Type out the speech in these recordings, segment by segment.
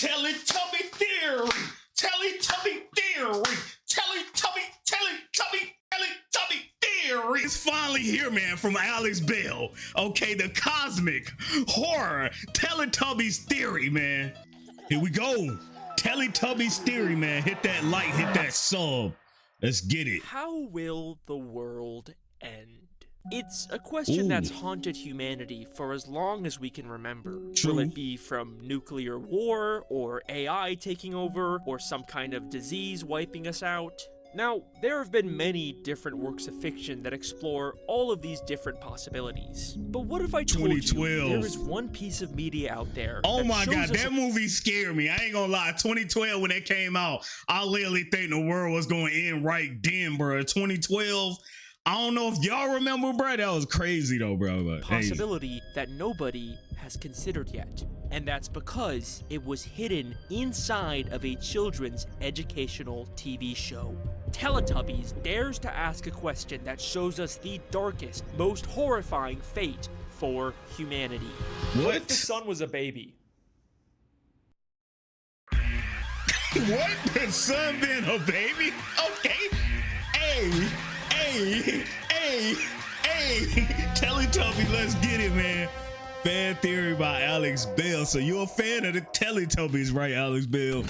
Teletubby theory. Teletubby theory. Teletubby theory. It's finally here, man, from Alex Bale. Okay, the cosmic horror Teletubbies theory, man. Here we go. Teletubbies theory, man. Hit that like, hit that sub. Let's get it. How will the world end? It's a question that's haunted humanity for as long as we can remember. True. Will it be from nuclear war, or AI taking over, or some kind of disease wiping us out? Now, there have been many different works of fiction that explore all of these different possibilities. But what if I told you there is one piece of media out there? Oh my God, that movie scared me. I ain't gonna lie. 2012, when that came out, I literally think the world was going to end right then, bro. 2012. I don't know if y'all remember, bro. That was crazy though, bro. But possibility that nobody has considered yet. And that's because it was hidden inside of a children's educational TV show. Teletubbies dares to ask a question that shows us the darkest, most horrifying fate for humanity. What if the sun was a baby? What? The sun being a baby? Okay. Hey. Teletubby, let's get it, man. Fan theory by Alex Bale. So you're a fan of the Teletubbies, right, Alex Bale?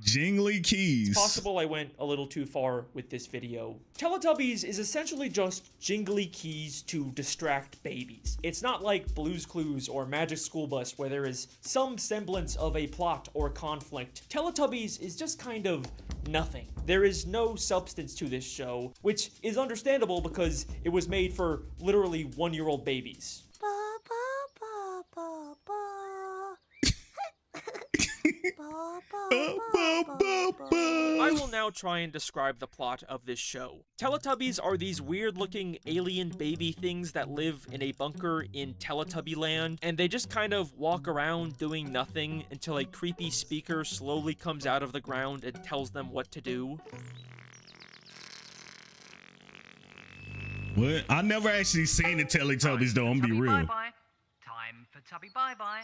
Jingly keys. It's possible I went a little too far with this video. Teletubbies is essentially just jingly keys to distract babies. It's not like Blue's Clues or Magic School Bus where there is some semblance of a plot or conflict. Teletubbies is just kind of nothing. There is no substance to this show, which is understandable because it was made for literally one-year-old babies. I will now try and describe the plot of this show. Teletubbies are these weird-looking alien baby things that live in a bunker in Teletubbyland, and they just kind of walk around doing nothing until a creepy speaker slowly comes out of the ground and tells them what to do. What? I never actually seen the Teletubbies though, I'm gonna be real. Bye-bye. Time for Tubby bye-bye.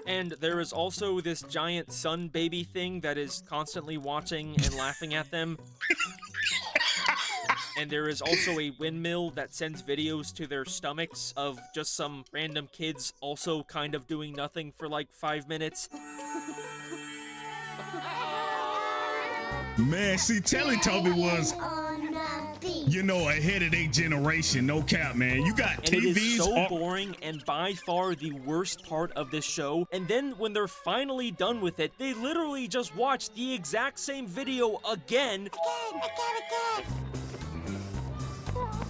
And there is also this giant sun baby thing that is constantly watching and laughing at them. And there is also a windmill that sends videos to their stomachs of just some random kids also kind of doing nothing for like 5 minutes. Man, see, Teletubby was, you know, ahead of their generation, no cap, man. You got TVs. And it is so boring and by far the worst part of this show. And then when they're finally done with it, they literally just watch the exact same video again.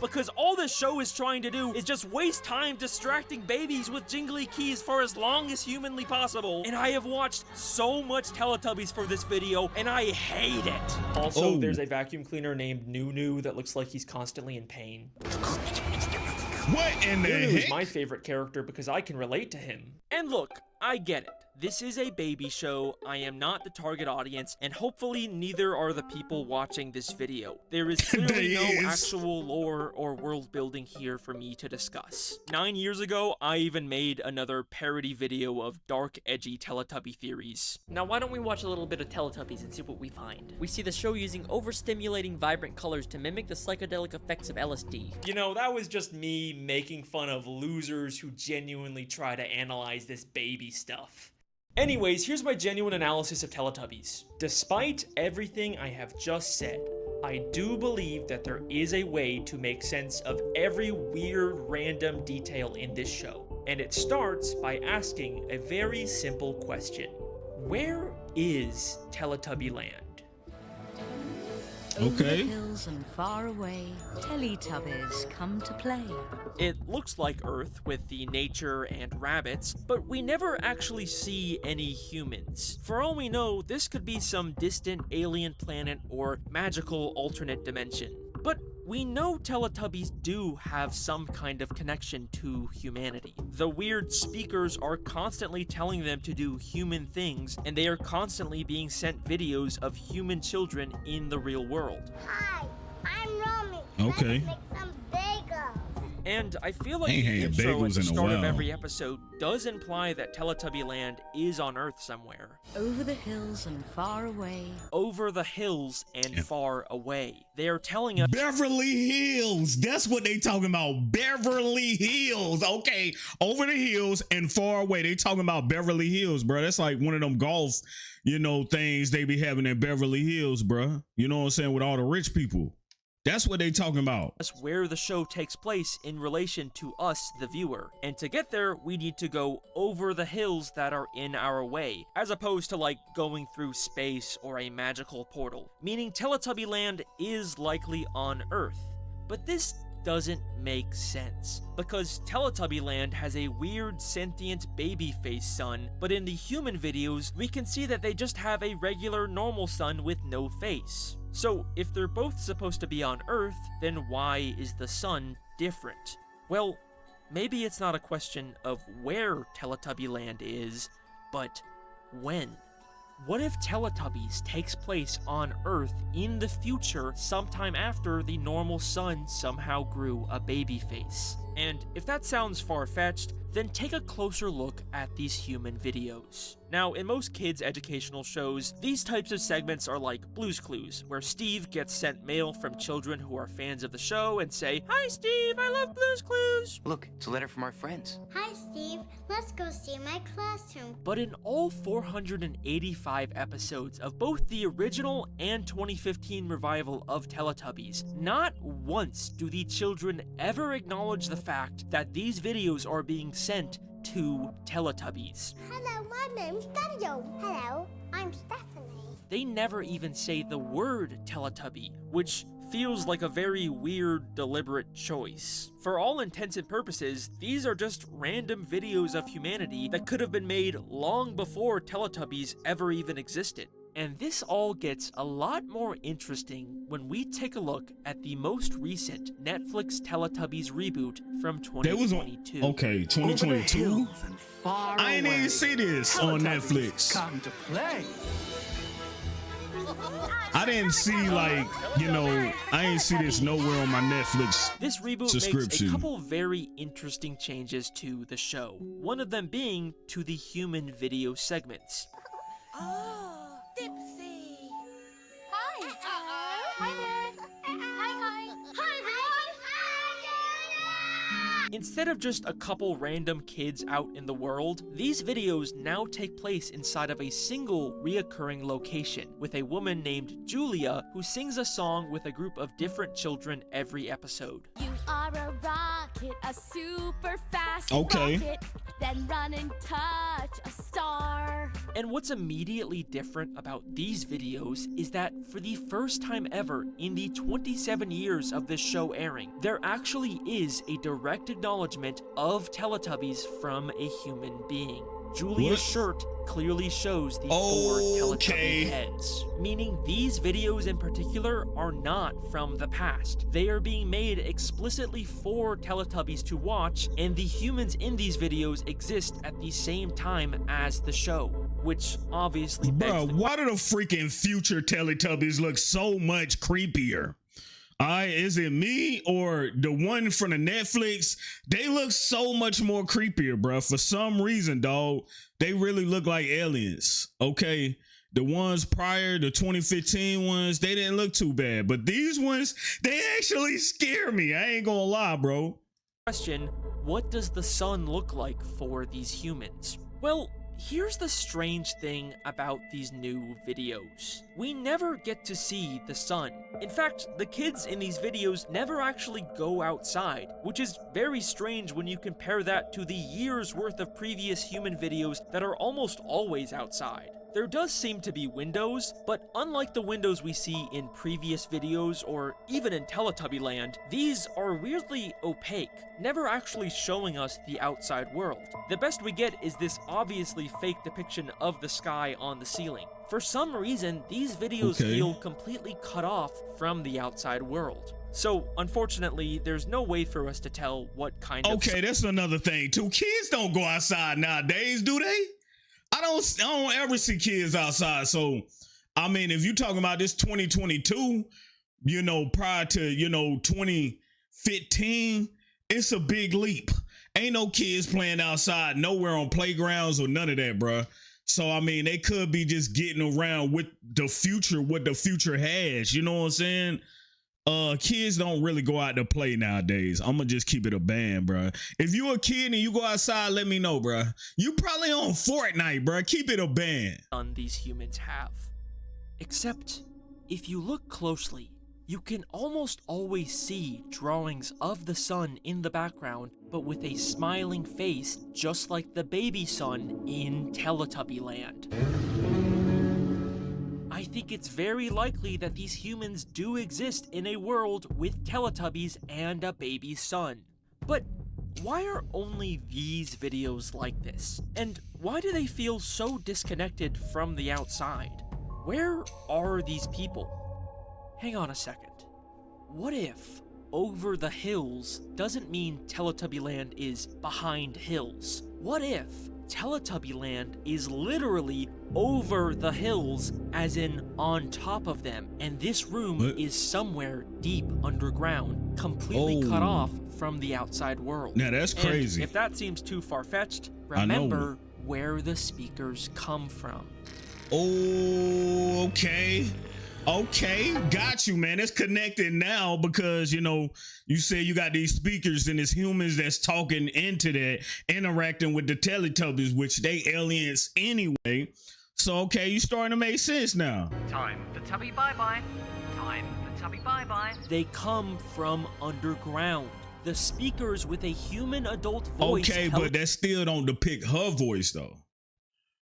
Because all this show is trying to do is just waste time distracting babies with jingly keys for as long as humanly possible. And I have watched so much Teletubbies for this video, and I hate it. Also, there's a vacuum cleaner named Nunu that looks like he's constantly in pain. What in the heck? Nunu is my favorite character because I can relate to him. And look, I get it. This is a baby show, I am not the target audience, and hopefully neither are the people watching this video. There is clearly no actual lore or world building here for me to discuss. 9 years ago, I even made another parody video of dark, edgy Teletubby theories. Now why don't we watch a little bit of Teletubbies and see what we find? We see the show using overstimulating vibrant colors to mimic the psychedelic effects of LSD. You know, that was just me making fun of losers who genuinely try to analyze this baby stuff. Anyways, here's my genuine analysis of Teletubbies. Despite everything I have just said, I do believe that there is a way to make sense of every weird random detail in this show. And it starts by asking a very simple question. Where is Teletubbyland? Over the hills and far away, Teletubbies come to play. It looks like Earth with the nature and rabbits, but we never actually see any humans. For all we know, this could be some distant alien planet or magical alternate dimension. But we know Teletubbies do have some kind of connection to humanity. The weird speakers are constantly telling them to do human things, and they are constantly being sent videos of human children in the real world. Hi, I'm Romy. Okay. Let's make some bagels. And I feel like Ain't the had intro at bagels the in a start of while. every episode does imply that Teletubbyland is on Earth somewhere. Over the hills and far away. Over the hills and far away. They are telling us Beverly Hills. That's what they talking about. Beverly Hills. Okay. Over the hills and far away. They talking about Beverly Hills, bro. That's like one of them golf, things they be having in Beverly Hills, bro. You know what I'm saying? With all the rich people. That's what they talking about. where the show takes place in relation to us, the viewer. And to get there, we need to go over the hills that are in our way, as opposed to like going through space or a magical portal. Meaning Teletubbyland is likely on Earth. But this doesn't make sense, because Teletubbyland has a weird sentient baby face sun, but in the human videos, we can see that they just have a regular normal sun with no face. So if they're both supposed to be on Earth, then why is the sun different? Well, maybe it's not a question of where Teletubbyland is, but when. What if Teletubbies takes place on Earth in the future sometime after the normal sun somehow grew a baby face? And if that sounds far-fetched, then take a closer look at these human videos. Now, in most kids' educational shows, these types of segments are like Blue's Clues, where Steve gets sent mail from children who are fans of the show and say, "Hi Steve, I love Blue's Clues!" Look, it's a letter from our friends. Hi, Steve. Let's go see my classroom. But in all 485 episodes of both the original and 2015 revival of Teletubbies, not once do the children ever acknowledge the fact that these videos are being sent to Teletubbies. Hello, my name's Daniel. Hello, I'm Stephanie. They never even say the word Teletubby, which feels like a very weird, deliberate choice. For all intents and purposes, these are just random videos of humanity that could have been made long before Teletubbies ever even existed. And this all gets a lot more interesting when we take a look at the most recent Netflix Teletubbies reboot from 2022. Okay, 2022? I ain't even see this on Netflix. Come to play. I didn't see I ain't see this nowhere on my Netflix. This reboot makes a subscription. couple very interesting changes to the show. One of them being to the human video segments. Oh, Dipsy. Hi. Hi there. Hi. Instead of just a couple random kids out in the world, these videos now take place inside of a single reoccurring location, with a woman named Julia who sings a song with a group of different children every episode. You are a rocket, a super fast Okay. rocket, then run and touch a star. And what's immediately different about these videos is that for the first time ever in the 27 years of this show airing, there actually is a direct acknowledgement of Teletubbies from a human being. Julia's What? shirt clearly shows the four Teletubby Okay. heads, meaning these videos in particular are not from the past. They are being made explicitly for Teletubbies to watch, and the humans in these videos exist at the same time as the show, which obviously begs Bro, the why do the freaking future Teletubbies look so much creepier? Is it me or the one from the Netflix? They look so much more creepier, bro. For some reason, dog, they really look like aliens. Okay, the ones prior, the 2015 ones, they didn't look too bad, but these ones, they actually scare me. I ain't gonna lie, bro. question, what does the sun look like for these humans? Well, here's the strange thing about these new videos. We never get to see the sun. In fact, the kids in these videos never actually go outside, which is very strange when you compare that to the years worth of previous human videos that are almost always outside. There does seem to be windows, but unlike the windows we see in previous videos or even in Teletubbyland, these are weirdly opaque, never actually showing us the outside world. The best we get is this obviously fake depiction of the sky on the ceiling. For some reason, these videos feel completely cut off from the outside world. So, unfortunately, there's no way for us to tell what kind of... Okay, that's another thing too. Kids don't go outside nowadays, do they? I don't ever see kids outside. So, I mean, if you're talking about this 2022, prior to, 2015, it's a big leap. Ain't no kids playing outside nowhere on playgrounds or none of that, bruh. So, I mean, they could be just getting around with the future, what the future has. You know what I'm saying? Kids don't really go out to play nowadays. I'm gonna just keep it a band, bruh. If you a kid and you go outside, let me know, bruh. You probably on Fortnite, bruh. Keep it a band. These humans have. Except, if you look closely, you can almost always see drawings of the sun in the background, but with a smiling face, just like the baby sun in Teletubbyland. I think it's very likely that these humans do exist in a world with Teletubbies and a baby sun. But why are only these videos like this? And why do they feel so disconnected from the outside? Where are these people? Hang on a second. What if over the hills doesn't mean Teletubbyland is behind hills? What if Teletubbyland is literally over the hills, as in on top of them, and this room is somewhere deep underground, completely cut off from the outside world? Now that's crazy. And if that seems too far-fetched, remember where the speakers come from. Oh, okay, got you, man. It's connected now because, you know, you say you got these speakers and it's humans that's talking into that, interacting with the Teletubbies, which they aliens anyway. So, okay, you starting to make sense now. Time for Tubby Bye-Bye. Time for Tubby Bye-Bye. They come from underground. The speakers with a human adult voice. Okay, but that still don't depict her voice, though.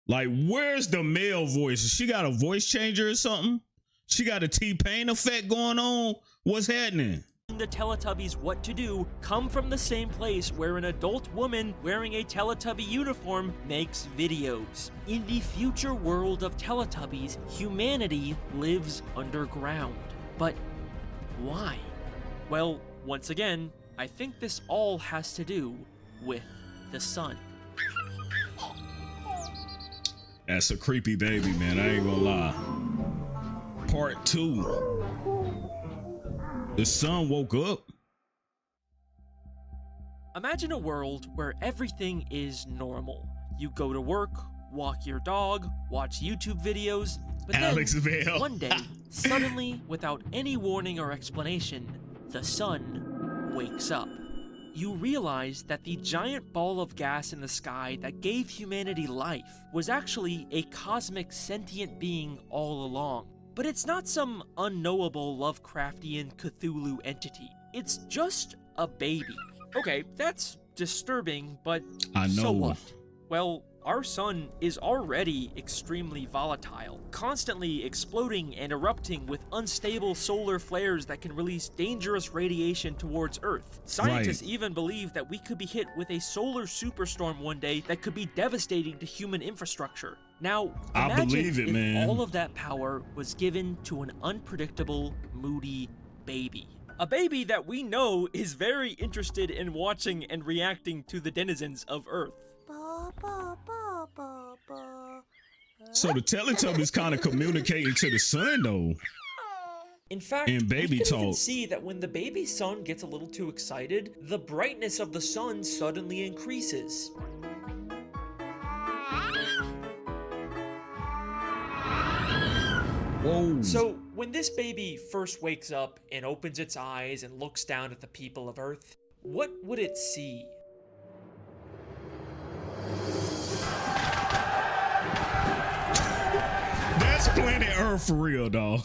Like, where's the male voice? She got a voice changer or something? She got a T-Pain effect going on? What's happening? The Teletubbies what to do come from the same place where an adult woman wearing a Teletubby uniform makes videos. In the future world of Teletubbies, humanity lives underground. But why? Well, once again, I think this all has to do with the sun. That's a creepy baby, man. I ain't gonna lie. Part 2. The sun woke up. Imagine a world where everything is normal. You go to work, walk your dog, watch YouTube videos, but Alex then Bale. one day, suddenly, without any warning or explanation, the sun wakes up. You realize that the giant ball of gas in the sky that gave humanity life was actually a cosmic sentient being all along. But it's not some unknowable Lovecraftian Cthulhu entity. It's just a baby. Okay, that's disturbing, but so what? Well, our sun is already extremely volatile, constantly exploding and erupting with unstable solar flares that can release dangerous radiation towards Earth. Scientists even believe that we could be hit with a solar superstorm one day that could be devastating to human infrastructure. Now, imagine if all of that power was given to an unpredictable, moody baby. A baby that we know is very interested in watching and reacting to the denizens of Earth. So the Teletubbies kind of communicating to the sun, though. In fact, in baby we can talk. even see that when the baby sun gets a little too excited, the brightness of the sun suddenly increases. Whoa. So, when this baby first wakes up and opens its eyes and looks down at the people of Earth, what would it see? That's planet Earth for real, dog.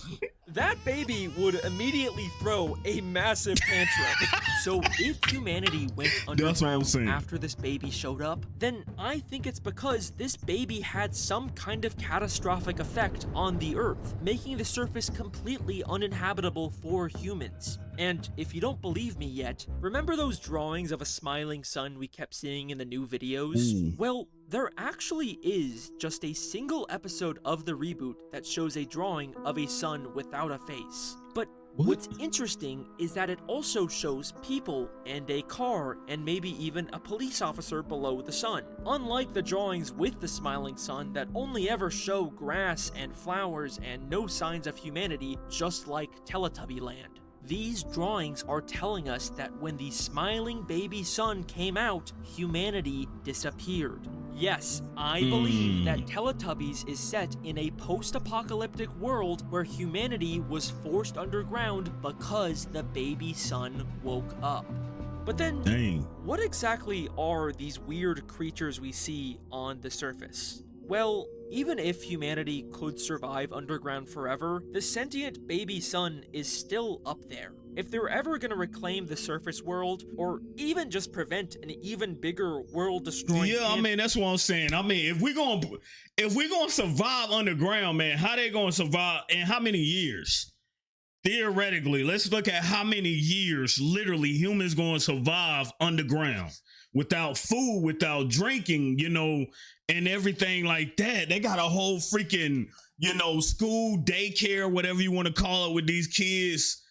That baby would immediately throw a massive tantrum. So if humanity went underground after this baby showed up, then I think it's because this baby had some kind of catastrophic effect on the Earth, making the surface completely uninhabitable for humans. And if you don't believe me yet, remember those drawings of a smiling sun we kept seeing in the new videos? Well, there actually is just a single episode of the reboot that shows a drawing of a sun without a face. But what's interesting is that it also shows people and a car and maybe even a police officer below the sun. Unlike the drawings with the smiling sun that only ever show grass and flowers and no signs of humanity, just like Teletubbyland. These drawings are telling us that when the smiling baby sun came out, humanity disappeared. Yes, I believe that Teletubbies is set in a post-apocalyptic world where humanity was forced underground because the baby sun woke up. But then, what exactly are these weird creatures we see on the surface? Well, even if humanity could survive underground forever, the sentient baby sun is still up there. If they're ever gonna reclaim the surface world, or even just prevent an even bigger world-destroying I mean, that's what I'm saying. I mean, if we're gonna survive underground, man, how they gonna survive and how many years? Theoretically, let's look at how many years literally humans gonna survive underground without food, without drinking, you know, and everything like that. They got a whole freaking, you know, school, daycare, whatever you want to call it with these kids.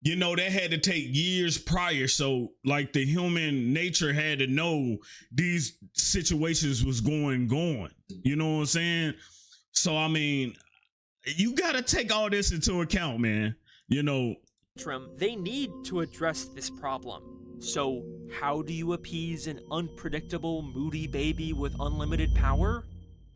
You know, that had to take years prior. So like the human nature had to know these situations was going. You know what I'm saying? So, I mean, you got to take all this into account, man. You know, they need to address this problem. So, how do you appease an unpredictable, moody baby with unlimited power?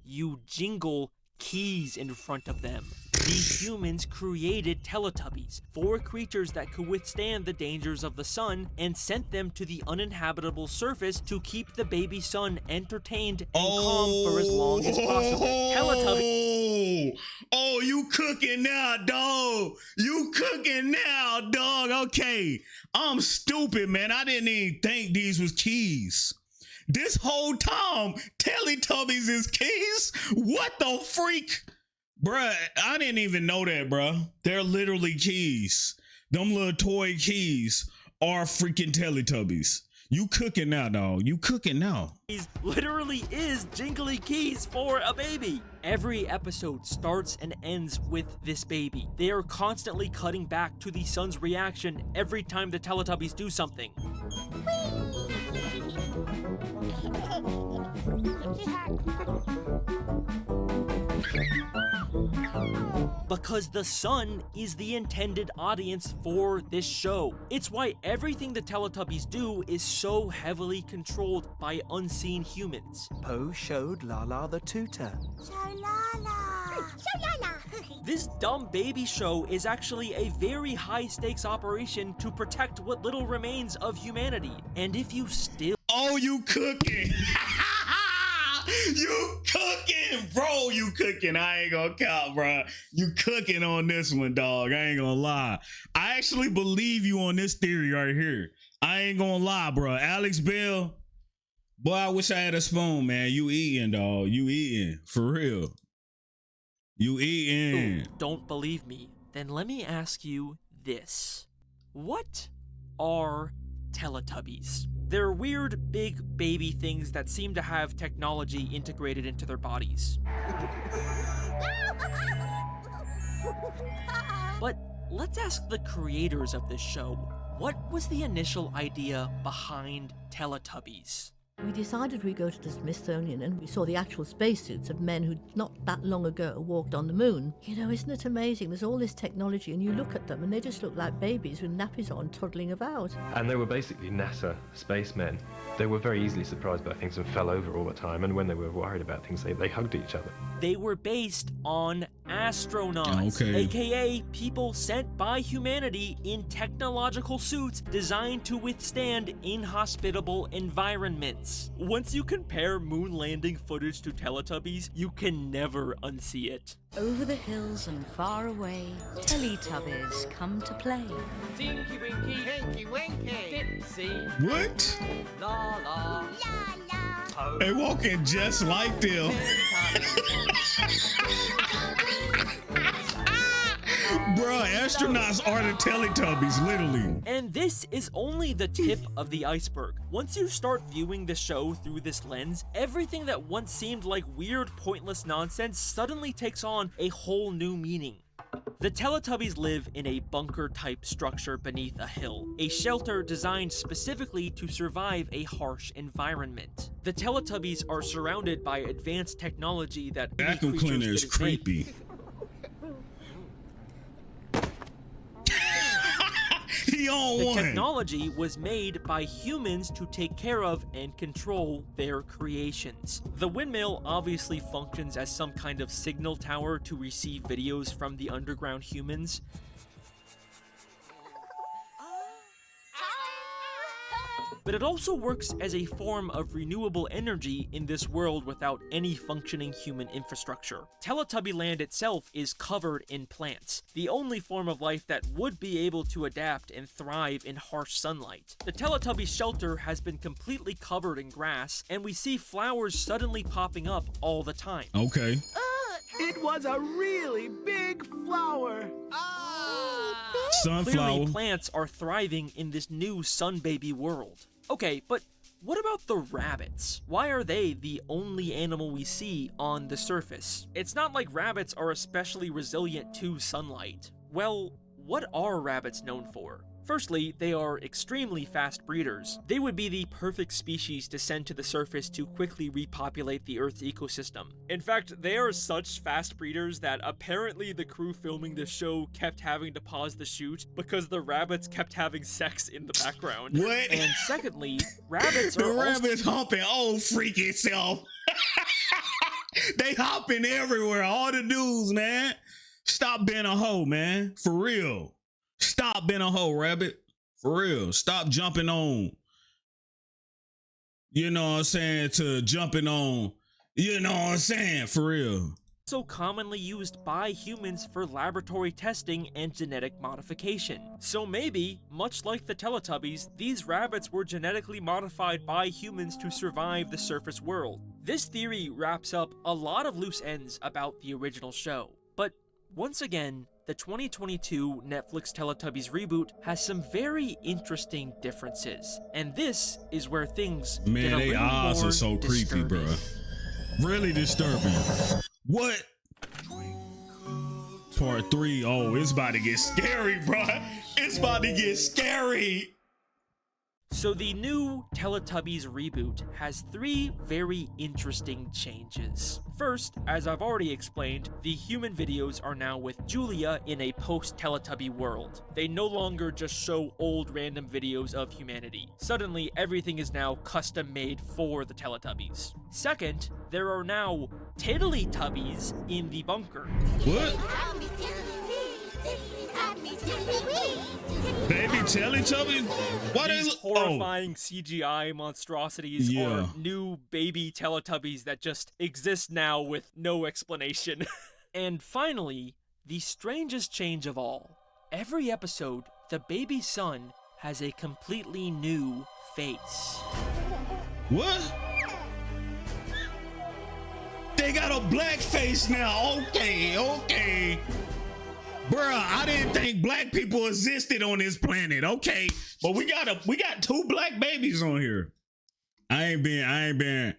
You jingle keys in front of them. The humans created Teletubbies, 4 creatures that could withstand the dangers of the sun, and sent them to the uninhabitable surface to keep the baby sun entertained and calm for as long as possible. Teletubbies. Oh, you cooking now, dog. You cooking now, dog. Okay. I'm stupid, man. I didn't even think these was keys. This whole time, Teletubbies is keys? What the freak? Bruh, I didn't even know that, bruh. They're literally keys. Them little toy keys are freaking Teletubbies. You cooking now, dog. You cooking now. Literally is jingly keys for a baby. Every episode starts and ends with this baby. They are constantly cutting back to the sun's reaction every time the Teletubbies do something. Because the sun is the intended audience for this show. It's why everything the Teletubbies do is so heavily controlled by unseen humans. Poe showed Lala the tutor. Show Lala. Show Lala. This dumb baby show is actually a very high-stakes operation to protect what little remains of humanity. And if you still... Oh, you cooking. You cooking, bro. You cooking. I ain't gonna count, bro. You cooking on this one, dog. I ain't gonna lie. I actually believe you on this theory right here. I ain't gonna lie, bro. Alex Bale, boy, I wish I had a spoon, man. You eating, dog. You eating. For real. You eating. Ooh, don't believe me? Then let me ask you this. What are Teletubbies? They're weird, big baby things that seem to have technology integrated into their bodies. But let's ask the creators of this show, what was the initial idea behind Teletubbies? We decided we'd go to the Smithsonian and we saw the actual spacesuits of men who not that long ago walked on the moon. You know, isn't it amazing? There's all this technology and you look at them and they just look like babies with nappies on toddling about. And they were basically NASA spacemen. They were very easily surprised by things and fell over all the time, and when they were worried about things, they hugged each other. They were based on astronauts, aka people sent by humanity in technological suits designed to withstand inhospitable environments. Once you compare moon landing footage to Teletubbies, you can never unsee it. Over the hills and far away, Teletubbies come to play. Tinky Winky, Tinky Winky, Dipsy, What? La La, Lala. They walking just like them. Bruh, astronauts are the Teletubbies, literally. And this is only the tip of the iceberg. Once you start viewing the show through this lens, everything that once seemed like weird, pointless nonsense suddenly takes on a whole new meaning. The Teletubbies live in a bunker-type structure beneath a hill, a shelter designed specifically to survive a harsh environment. The Teletubbies are surrounded by advanced technology that vacuum cleaner is creepy. He on The one. technology was made by humans to take care of and control their creations. The windmill obviously functions as some kind of signal tower to receive videos from the underground humans. But it also works as a form of renewable energy in this world without any functioning human infrastructure. Teletubbyland itself is covered in plants, the only form of life that would be able to adapt and thrive in harsh sunlight. The Teletubbies shelter has been completely covered in grass, and we see flowers suddenly popping up all the time. Okay. It was a really big flower. Sunflower. Clearly, plants are thriving in this new Sun Baby world. Okay, but what about the rabbits? Why are they the only animal we see on the surface? It's not like rabbits are especially resilient to sunlight. Well, what are rabbits known for? Firstly, they are extremely fast breeders. They would be the perfect species to send to the surface to quickly repopulate the Earth's ecosystem. In fact, they are such fast breeders that apparently the crew filming the show kept having to pause the shoot because the rabbits kept having sex in the background. What? And secondly, rabbits The are rabbits humping old freaky self. They hopping everywhere. All the dudes, man. Stop being a hoe, man. For real. Stop being a hoe, rabbit. For real. Stop jumping on. You know what I'm saying? To jumping on. You know what I'm saying? For real. also commonly used by humans for laboratory testing and genetic modification. So maybe, much like the Teletubbies, these rabbits were genetically modified by humans to survive the surface world. This theory wraps up a lot of loose ends about the original show. But once again, the 2022 Netflix Teletubbies reboot has some very interesting differences. And this is where things get a Man, they little eyes more are so creepy, disturbing. bruh. Really disturbing. What? Part 3. Oh, it's about to get scary, bruh. It's about to get scary. So the new Teletubbies reboot has 3 very interesting changes. First, as I've already explained, the human videos are now with Julia in a post-Teletubby world. They no longer just show old random videos of humanity. Suddenly, everything is now custom-made for the Teletubbies. Second, there are now Teletubbies in the bunker. What? Baby Teletubbies? What These is horrifying CGI monstrosities Yeah. are new baby Teletubbies that just exist now with no explanation. And finally, the strangest change of all. Every episode, the baby son has a completely new face. What? They got a black face now. Okay. Bruh, I didn't think black people existed on this planet. Okay, but we got 2 black babies on here. I ain't been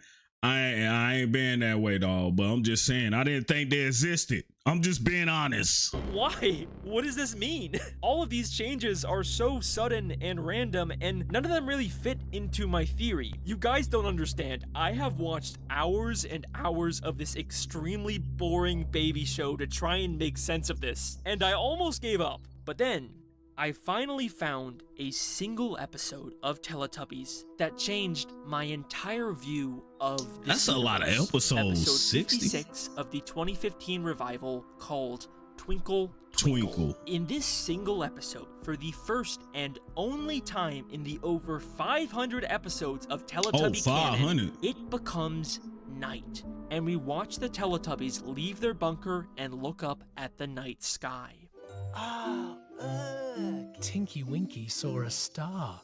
that way, dog. But I'm just saying, I didn't think they existed. I'm just being honest. Why? What does this mean? All of these changes are so sudden and random, and none of them really fit into my theory. You guys don't understand. I have watched hours and hours of this extremely boring baby show to try and make sense of this, and I almost gave up. But then, I finally found a single episode of Teletubbies that changed my entire view of this That's a lot of episodes. Episode 60? 56 of the 2015 revival called Twinkle Twinkle. In this single episode, for the first and only time in the over 500 episodes of Teletubby canon, it becomes night, and we watch the Teletubbies leave their bunker and look up at the night sky. Tinky Winky saw a star.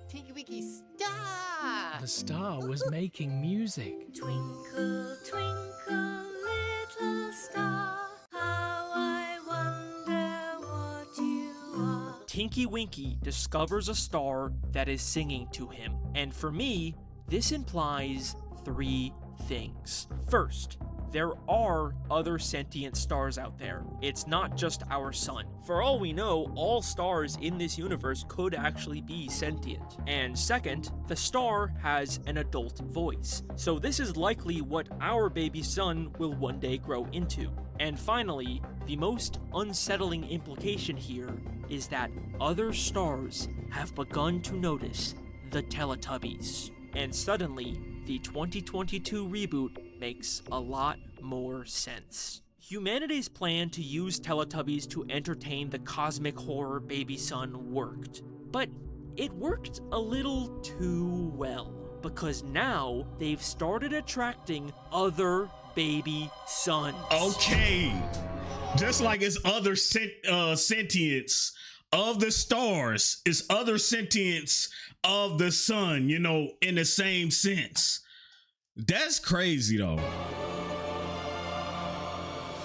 Tinky Winky star! The star was making music. Twinkle, twinkle, little star, how I wonder what you are. Tinky Winky discovers a star that is singing to him, and for me, this implies 3 things. First, there are other sentient stars out there. It's not just our sun. For all we know, all stars in this universe could actually be sentient. And second, the star has an adult voice. So this is likely what our baby sun will one day grow into. And finally, The most unsettling implication here is that other stars have begun to notice the Teletubbies. And suddenly, the 2022 reboot makes a lot more sense. Humanity's plan to use Teletubbies to entertain the cosmic horror baby son worked, but it worked a little too well, because now they've started attracting other baby sons. Okay, just like it's other sentience of the stars, it's other sentience of the sun, you know, in the same sense. That's crazy though.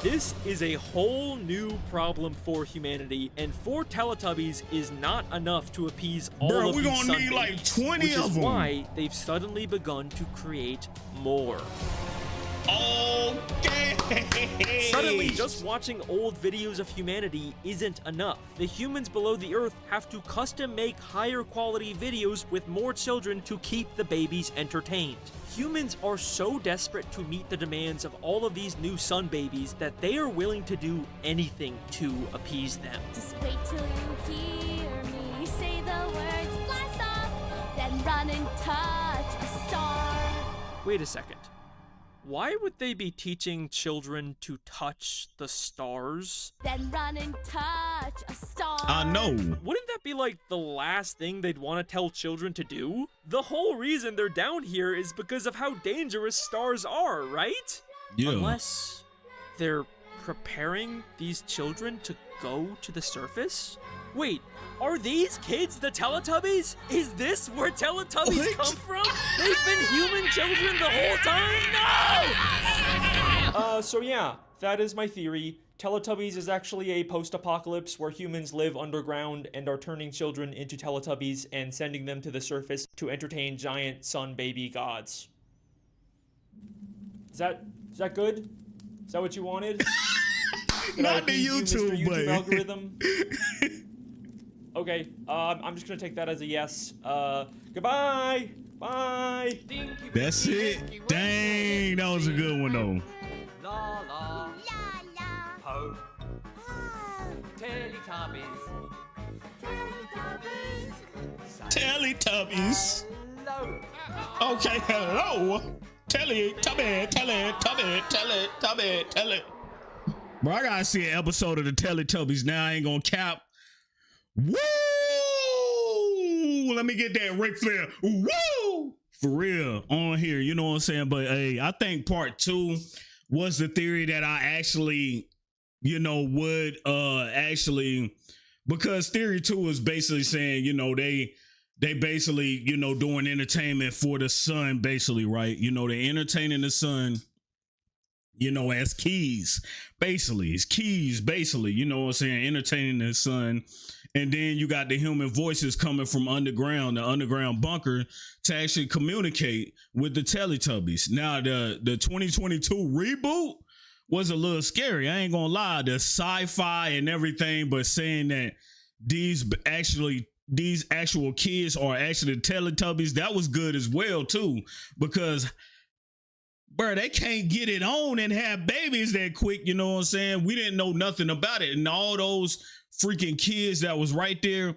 This is a whole new problem for humanity, and 4 Teletubbies is not enough to appease all of these sun babies. Bro, we're gonna need like 20 of them. Which is why they've suddenly begun to create more. Okay. Suddenly, just watching old videos of humanity isn't enough. The humans below the earth have to custom make higher quality videos with more children to keep the babies entertained. Humans are so desperate to meet the demands of all of these new sun babies that they are willing to do anything to appease them. Just wait till you hear me say the words blast off, then run and touch a star. Wait a second. Why would they be teaching children to touch the stars? Then run and touch a star. I know. Wouldn't that be like the last thing they'd want to tell children to do? The whole reason they're down here is because of how dangerous stars are, right? Yeah. Unless they're preparing these children to go to the surface? Wait, are these kids the Teletubbies? Is this where Teletubbies come from? They've been human children the whole time? No! So yeah, that is my theory. Teletubbies is actually a post-apocalypse where humans live underground and are turning children into Teletubbies and sending them to the surface to entertain giant sun baby gods. Is that good? Is that what you wanted? Not the YouTube, Mr. but algorithm. Okay, I'm just gonna take that as a yes. Goodbye! Bye! That's it? Dang, that was a good one though. La la. La la. Ho. Oh. Teletubbies. Teletubbies. Hello. Okay, hello. Teletubby. Bro, I gotta see an episode of the Teletubbies now. I ain't gonna cap. Woo! Let me get that Ric Flair. Woo! For real, on here, you know what I'm saying? But hey, I think part 2 was the theory that I actually, you know, would actually, because theory 2 is basically saying, you know, they basically, you know, doing entertainment for the sun, basically, right? You know, they're entertaining the sun, you know, as keys, basically. It's keys, basically, you know what I'm saying? Entertaining the sun. And then you got the human voices coming from underground, the underground bunker, to actually communicate with the Teletubbies. Now, the 2022 reboot was a little scary. I ain't gonna lie. The sci-fi and everything, but saying that these actual kids are actually the Teletubbies, that was good as well, too. Because, bro, they can't get it on and have babies that quick, you know what I'm saying? We didn't know nothing about it. And all those freaking kids that was right there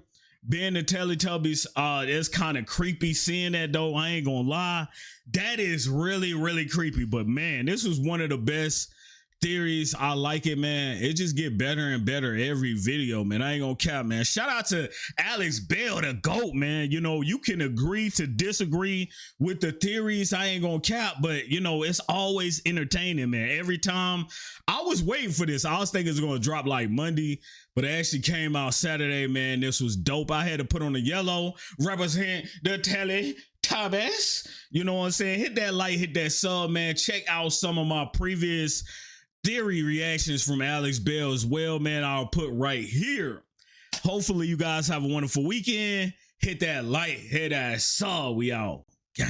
being the Teletubbies, it's kind of creepy seeing that though. I ain't gonna lie. That is really, really creepy. But man, this was one of the best theories. I like it, man. It just get better and better every video, man. I ain't gonna cap, man. Shout out to Alex Bale, the GOAT, man. You know, you can agree to disagree with the theories. I ain't gonna cap, but you know, it's always entertaining, man. Every time I was waiting for this, I was thinking it's gonna drop like Monday, but it actually came out Saturday, man. This was dope. I had to put on the yellow, represent the Teletubbies. You know what I'm saying? Hit that like, hit that sub, man. Check out some of my previous theory reactions from Alex Bale as well, man. I'll put right here. Hopefully you guys have a wonderful weekend. Hit that like, hit that sub. We out. Gang.